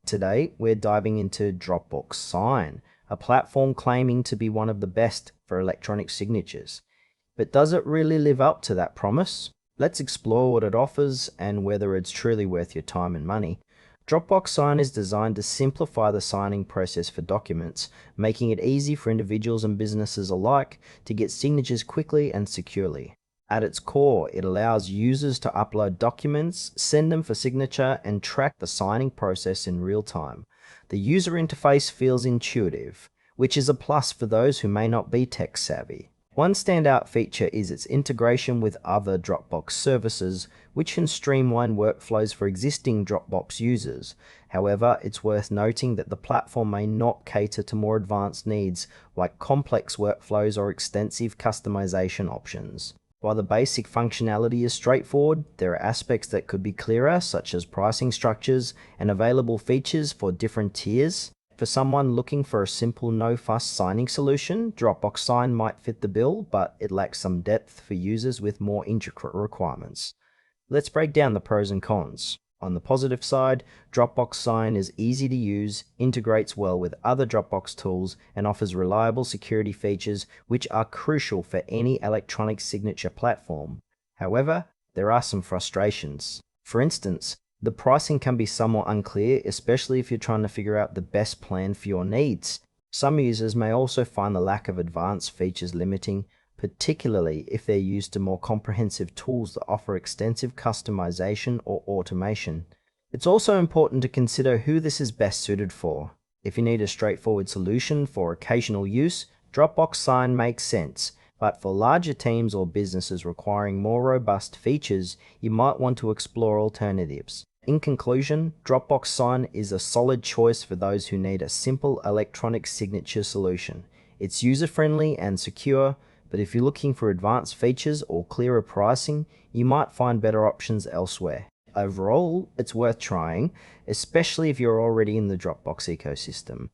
Today, we're diving into Dropbox Sign, a platform claiming to be one of the best for electronic signatures. But does it really live up to that promise? Let's explore what it offers and whether it's truly worth your time and money. Dropbox Sign is designed to simplify the signing process for documents, making it easy for individuals and businesses alike to get signatures quickly and securely. At its core, it allows users to upload documents, send them for signature, and track the signing process in real time. The user interface feels intuitive, which is a plus for those who may not be tech savvy. One standout feature is its integration with other Dropbox services, which can streamline workflows for existing Dropbox users. However, it's worth noting that the platform may not cater to more advanced needs like complex workflows or extensive customization options. While the basic functionality is straightforward, there are aspects that could be clearer, such as pricing structures and available features for different tiers. For someone looking for a simple no-fuss signing solution, Dropbox Sign might fit the bill, but it lacks some depth for users with more intricate requirements. Let's break down the pros and cons. On the positive side, Dropbox Sign is easy to use, integrates well with other Dropbox tools, and offers reliable security features which are crucial for any electronic signature platform. However, there are some frustrations. For instance, the pricing can be somewhat unclear, especially if you're trying to figure out the best plan for your needs. Some users may also find the lack of advanced features limiting, particularly if they're used to more comprehensive tools that offer extensive customization or automation. It's also important to consider who this is best suited for. If you need a straightforward solution for occasional use, Dropbox Sign makes sense, but for larger teams or businesses requiring more robust features, you might want to explore alternatives. In conclusion, Dropbox Sign is a solid choice for those who need a simple electronic signature solution. It's user-friendly and secure, but if you're looking for advanced features or clearer pricing, you might find better options elsewhere. Overall, it's worth trying, especially if you're already in the Dropbox ecosystem.